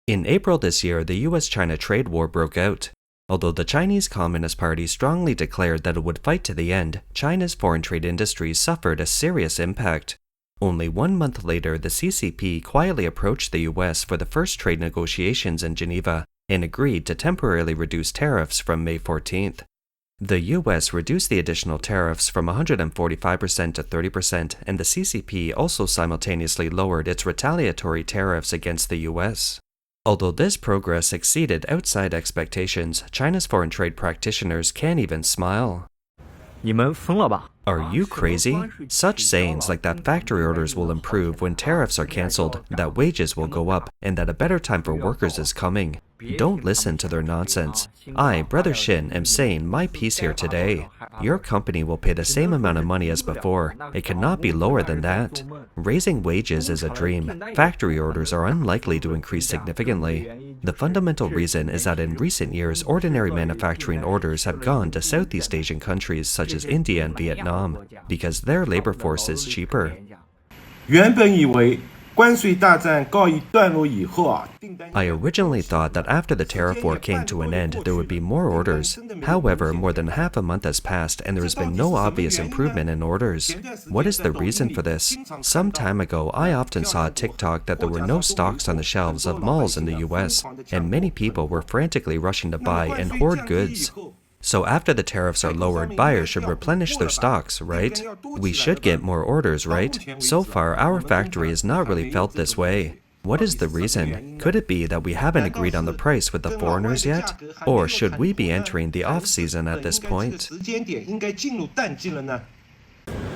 In April this year, the US-China trade war broke out. Although the Chinese Communist Party strongly declared that it would fight to the end, China's foreign trade industries suffered a serious impact. Only 1 month later, the CCP quietly approached the US for the first trade negotiations in Geneva and agreed to temporarily reduce tariffs from May 14th. The US reduced the additional tariffs from 145% to 30%, and the CCP also simultaneously lowered its retaliatory tariffs against the US. Although this progress exceeded outside expectations, China's foreign trade practitioners can't even smile. 你们疯了吧? Are you crazy? Such sayings like that factory orders will improve when tariffs are cancelled, that wages will go up, and that a better time for workers is coming. Don't listen to their nonsense. I, Brother Shin, am saying my piece here today. Your company will pay the same amount of money as before. It cannot be lower than that. Raising wages is a dream. Factory orders are unlikely to increase significantly. The fundamental reason is that in recent years, ordinary manufacturing orders have gone to Southeast Asian countries such as India and Vietnam, because their labor force is cheaper. 原本以为关税大战告一段落以后啊， I originally thought that after the tariff war came to an end, there would be more orders. However, more than half a month has passed and there has been no obvious improvement in orders. What is the reason for this? Some time ago, I often saw on TikTok that there were no stocks on the shelves of malls in the US, and many people were frantically rushing to buy and hoard goods. So after the tariffs are lowered, buyers should replenish their stocks, right? We should get more orders, right? So far, our factory has not really felt this way. What is the reason? Could it be that we haven't agreed on the price with the foreigners yet? Or should we be entering the off-season at this point?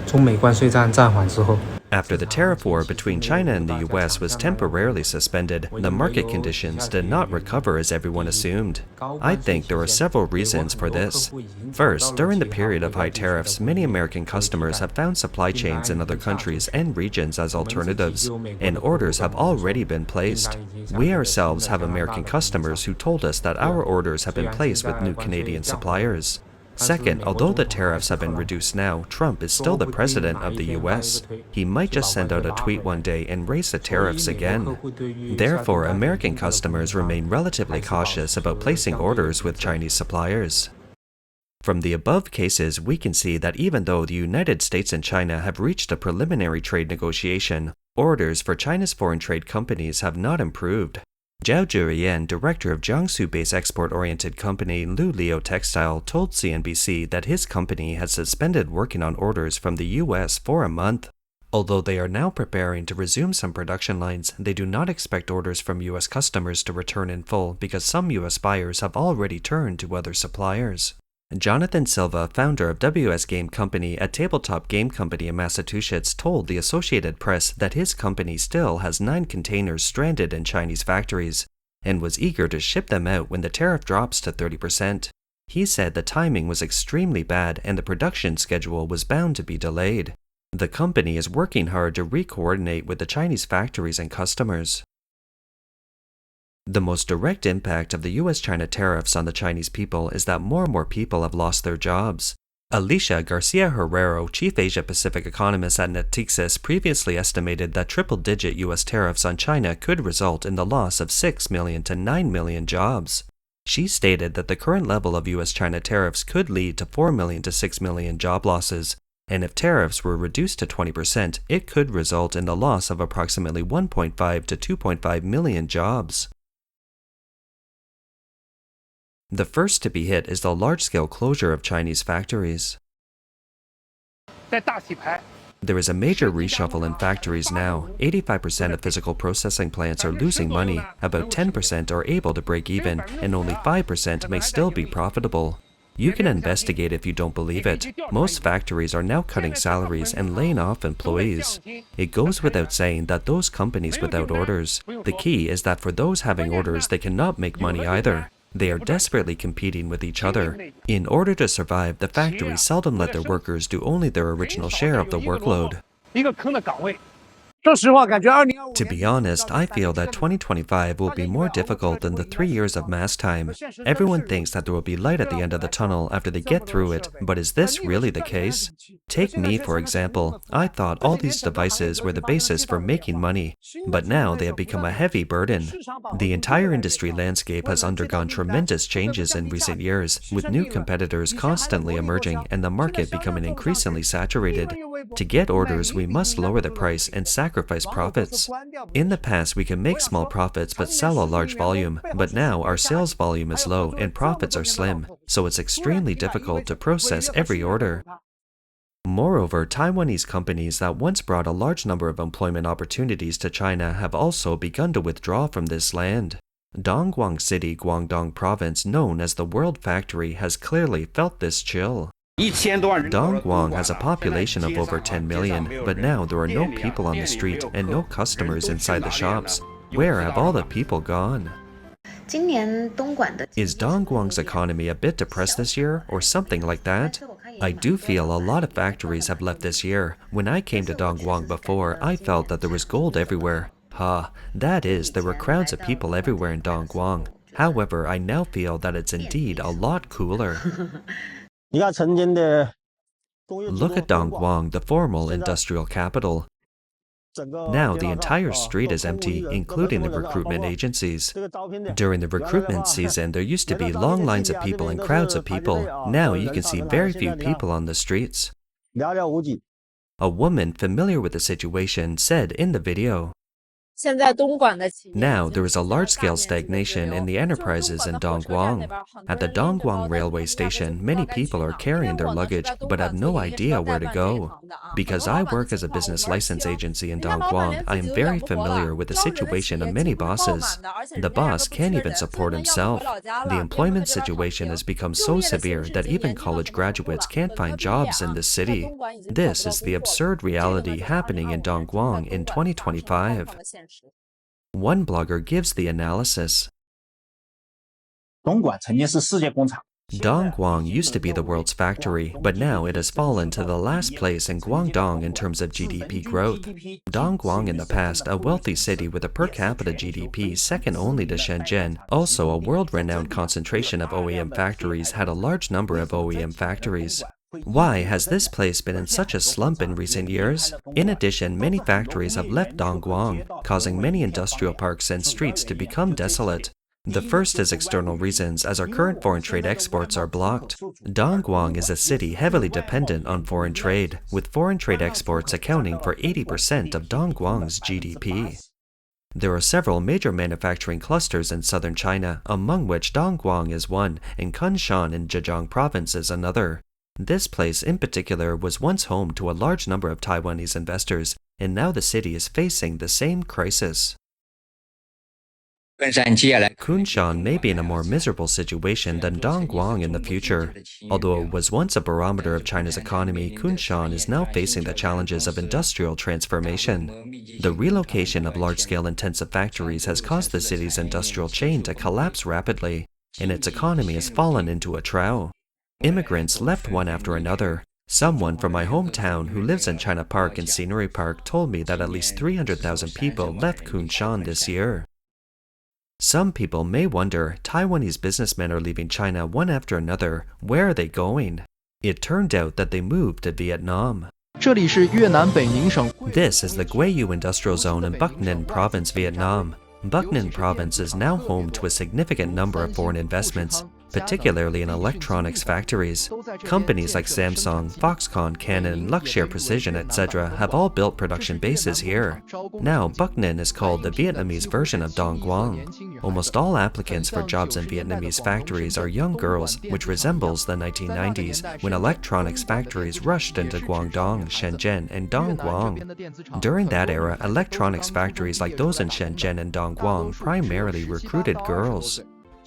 中美关税战暂缓之后， After the tariff war between China and the US was temporarily suspended, the market conditions did not recover as everyone assumed. I think there are several reasons for this. First, during the period of high tariffs, many American customers have found supply chains in other countries and regions as alternatives, and orders have already been placed. We ourselves have American customers who told us that our orders have been placed with new Canadian suppliers. Second, although the tariffs have been reduced now, Trump is still the president of the US. He might just send out a tweet one day and raise the tariffs again. Therefore, American customers remain relatively cautious about placing orders with Chinese suppliers. From the above cases, we can see that even though the United States and China have reached a preliminary trade negotiation, orders for China's foreign trade companies have not improved. Zhao Zhuyan, director of Jiangsu-based export-oriented company Lu Liu Textile, told CNBC that his company has suspended working on orders from the US for a month. Although they are now preparing to resume some production lines, they do not expect orders from US customers to return in full because some US buyers have already turned to other suppliers. Jonathan Silva, founder of WS Game Company, a tabletop game company in Massachusetts, told the Associated Press that his company still has 9 containers stranded in Chinese factories and was eager to ship them out when the tariff drops to 30%. He said the timing was extremely bad and the production schedule was bound to be delayed. The company is working hard to re-coordinate with the Chinese factories and customers. The most direct impact of the US-China tariffs on the Chinese people is that more and more people have lost their jobs. Alicia Garcia Herrero, chief Asia-Pacific economist at Natixis, previously estimated that triple-digit US tariffs on China could result in the loss of 6 million to 9 million jobs. She stated that the current level of US-China tariffs could lead to 4 million to 6 million job losses, and if tariffs were reduced to 20%, it could result in the loss of approximately 1.5 to 2.5 million jobs. The first to be hit is the large-scale closure of Chinese factories. There is a major reshuffle in factories now. 85% of physical processing plants are losing money, about 10% are able to break even, and only 5% may still be profitable. You can investigate if you don't believe it. Most factories are now cutting salaries and laying off employees. It goes without saying that those companies without orders, the key is that for those having orders, they cannot make money either. They are desperately competing with each other. In order to survive, the factories seldom let their workers do only their original share of the workload. To be honest, I feel that 2025 will be more difficult than the 3 years of mass time. Everyone thinks that there will be light at the end of the tunnel after they get through it, but is this really the case? Take me, for example. I thought all these devices were the basis for making money, but now they have become a heavy burden. The entire industry landscape has undergone tremendous changes in recent years, with new competitors constantly emerging and the market becoming increasingly saturated. To get orders, we must lower the price and sacrifice profits. In the past, we can make small profits but sell a large volume, but now our sales volume is low and profits are slim, so it's extremely difficult to process every order. Moreover, Taiwanese companies that once brought a large number of employment opportunities to China have also begun to withdraw from this land. Dongguan City, Guangdong Province, known as the World Factory, has clearly felt this chill. Dongguan has a population of over 10 million, but now there are no people on the street and no customers inside the shops. Where have all the people gone? Is Dongguan's economy a bit depressed this year, or something like that? I do feel a lot of factories have left this year. When I came to Dongguan before, I felt that there was gold everywhere. That is, there were crowds of people everywhere in Dongguan. However, I now feel that it's indeed a lot cooler. Look at Dongguan, the formal industrial capital. Now the entire street is empty, including the recruitment agencies. During the recruitment season, there used to be long lines of people and crowds of people. Now you can see very few people on the streets. A woman familiar with the situation said in the video, "Now there is a large-scale stagnation in the enterprises in Dongguan. At the Dongguan railway station, many people are carrying their luggage but have no idea where to go. Because I work as a business license agency in Dongguan, I am very familiar with the situation of many bosses. The boss can't even support himself. The employment situation has become so severe that even college graduates can't find jobs in this city. This is the absurd reality happening in Dongguan in 2025. One blogger gives the analysis. Dongguan used to be the world's factory, but now it has fallen to the last place in Guangdong in terms of GDP growth. Dongguan in the past, a wealthy city with a per capita GDP second only to Shenzhen, also a world-renowned concentration of OEM factories, had a large number of OEM factories. Why has this place been in such a slump in recent years? In addition, many factories have left Dongguan, causing many industrial parks and streets to become desolate. The first is external reasons, as our current foreign trade exports are blocked. Dongguan is a city heavily dependent on foreign trade, with foreign trade exports accounting for 80% of Dongguan's GDP. There are several major manufacturing clusters in southern China, among which Dongguan is one, and Kunshan in Zhejiang Province is another. This place in particular was once home to a large number of Taiwanese investors, and now the city is facing the same crisis. Kunshan may be in a more miserable situation than Dongguan in the future. Although it was once a barometer of China's economy, Kunshan is now facing the challenges of industrial transformation. The relocation of large-scale intensive factories has caused the city's industrial chain to collapse rapidly, and its economy has fallen into a trough. Immigrants left one after another. Someone from my hometown who lives in China Park and Scenery Park told me that at least 300,000 people left Kunshan this year. Some people may wonder, Taiwanese businessmen are leaving China one after another. Where are they going? It turned out that they moved to Vietnam. This is the Guiyu Industrial Zone in Bắc Ninh Province, Vietnam. Bắc Ninh Province is now home to a significant number of foreign investments, particularly in electronics factories. Companies like Samsung, Foxconn, Canon, Luxshare Precision, etc. have all built production bases here. Now, Bắc Ninh is called the Vietnamese version of Dongguan. Almost all applicants for jobs in Vietnamese factories are young girls, which resembles the 1990s, when electronics factories rushed into Guangdong, Shenzhen, and Dongguan. During that era, electronics factories like those in Shenzhen and Dongguan primarily recruited girls.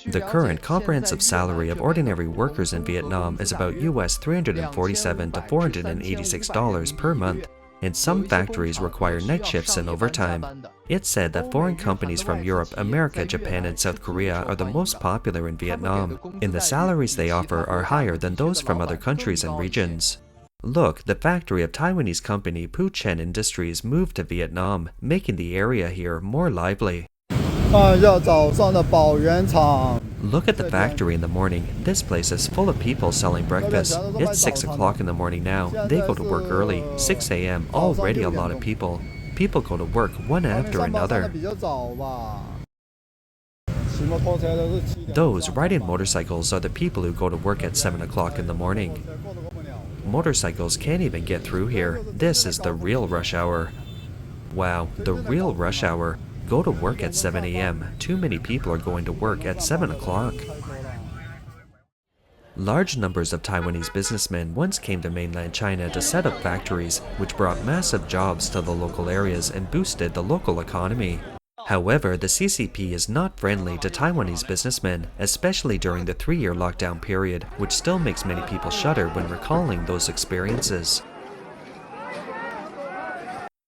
The current comprehensive salary of ordinary workers in Vietnam is about US $347 to $486 per month, and some factories require night shifts and overtime. It's said that foreign companies from Europe, America, Japan, and South Korea are the most popular in Vietnam, and the salaries they offer are higher than those from other countries and regions. Look, the factory of Taiwanese company Pu Chen Industries moved to Vietnam, making the area here more lively. 看一下早上的宝源厂。 Look at the factory in the morning. This place is full of people selling breakfast. It's 6 o'clock in the morning now. They go to work early. 6 a.m. Already a lot of people. People go to work one after another. 比较早吧。骑摩托车都是7点。 Those riding motorcycles are the people who go to work at 7 o'clock in the morning. Motorcycles can't even get through here. This is the real rush hour. Wow, the real rush hour. Go to work at 7 a.m. Too many people are going to work at 7 o'clock. Large numbers of Taiwanese businessmen once came to mainland China to set up factories, which brought massive jobs to the local areas and boosted the local economy. However, the CCP is not friendly to Taiwanese businessmen, especially during the 3-year lockdown period, which still makes many people shudder when recalling those experiences.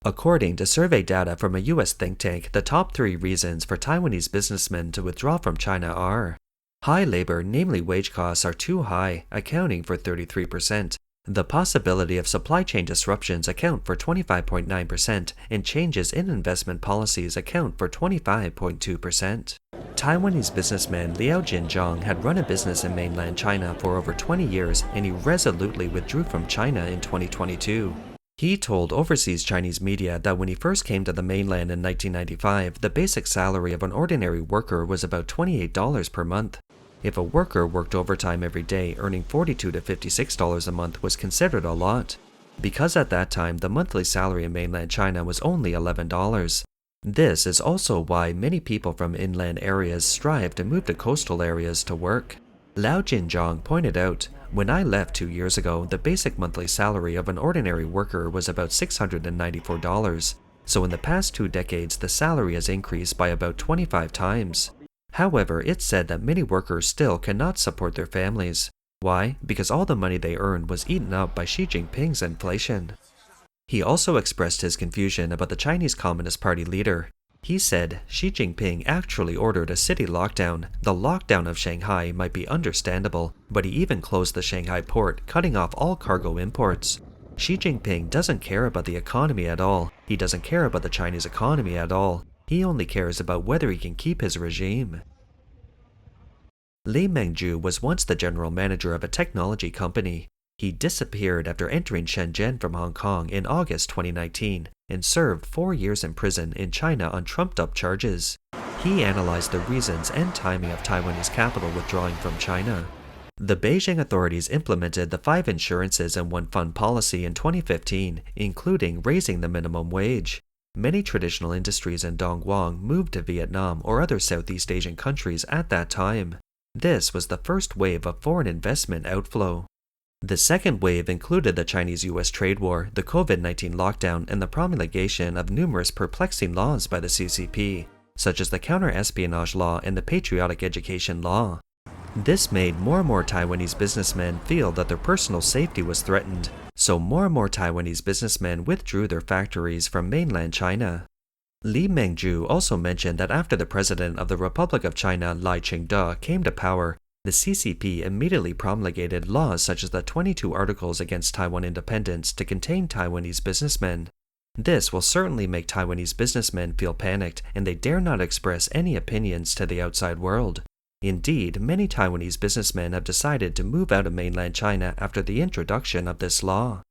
According to survey data from a US think tank, the top 3 reasons for Taiwanese businessmen to withdraw from China are: high labor, namely wage costs, are too high, accounting for 33%. The possibility of supply chain disruptions account for 25.9%, and changes in investment policies account for 25.2%. Taiwanese businessman Liao Jinzhong had run a business in mainland China for over 20 years, and he resolutely withdrew from China in 2022. He told overseas Chinese media that when he first came to the mainland in 1995, the basic salary of an ordinary worker was about $28 per month. If a worker worked overtime every day, earning $42 to $56 a month was considered a lot, because at that time the monthly salary in mainland China was only $11. This is also why many people from inland areas strive to move to coastal areas to work. Liao Jinzhong pointed out, "When I left 2 years ago, the basic monthly salary of an ordinary worker was about $694. So in the past 2 decades, the salary has increased by about 25 times. However, it's said that many workers still cannot support their families. Why? Because all the money they earned was eaten up by Xi Jinping's inflation." He also expressed his confusion about the Chinese Communist Party leader. He said Xi Jinping actually ordered a city lockdown. The lockdown of Shanghai might be understandable, but he even closed the Shanghai port, cutting off all cargo imports. Xi Jinping doesn't care about the economy at all. He doesn't care about the Chinese economy at all. He only cares about whether he can keep his regime. Li Mengju was once the general manager of a technology company. He disappeared after entering Shenzhen from Hong Kong in August 2019 and served 4 years in prison in China on trumped-up charges. He analyzed the reasons and timing of Taiwanese capital withdrawing from China. The Beijing authorities implemented the 5 insurances and 1 fund policy in 2015, including raising the minimum wage. Many traditional industries in Dongguan moved to Vietnam or other Southeast Asian countries at that time. This was the first wave of foreign investment outflow. The second wave included the Chinese-US trade war, the COVID-19 lockdown, and the promulgation of numerous perplexing laws by the CCP, such as the counter-espionage law and the patriotic education law. This made more and more Taiwanese businessmen feel that their personal safety was threatened, so more and more Taiwanese businessmen withdrew their factories from mainland China. Li Mengju also mentioned that after the president of the Republic of China, Lai Ching-te, came to power, the CCP immediately promulgated laws such as the 22 Articles against Taiwan independence to contain Taiwanese businessmen. This will certainly make Taiwanese businessmen feel panicked, and they dare not express any opinions to the outside world. Indeed, many Taiwanese businessmen have decided to move out of mainland China after the introduction of this law.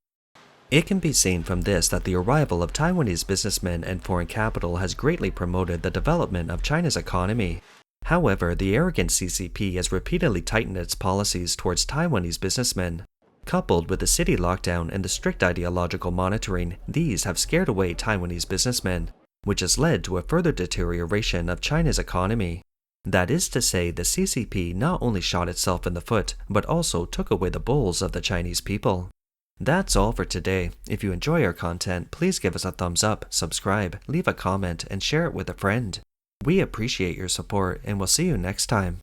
It can be seen from this that the arrival of Taiwanese businessmen and foreign capital has greatly promoted the development of China's economy. However, the arrogant CCP has repeatedly tightened its policies towards Taiwanese businessmen. Coupled with the city lockdown and the strict ideological monitoring, these have scared away Taiwanese businessmen, which has led to a further deterioration of China's economy. That is to say, the CCP not only shot itself in the foot, but also took away the bulls of the Chinese people. That's all for today. If you enjoy our content, please give us a thumbs up, subscribe, leave a comment, and share it with a friend. We appreciate your support, and we'll see you next time.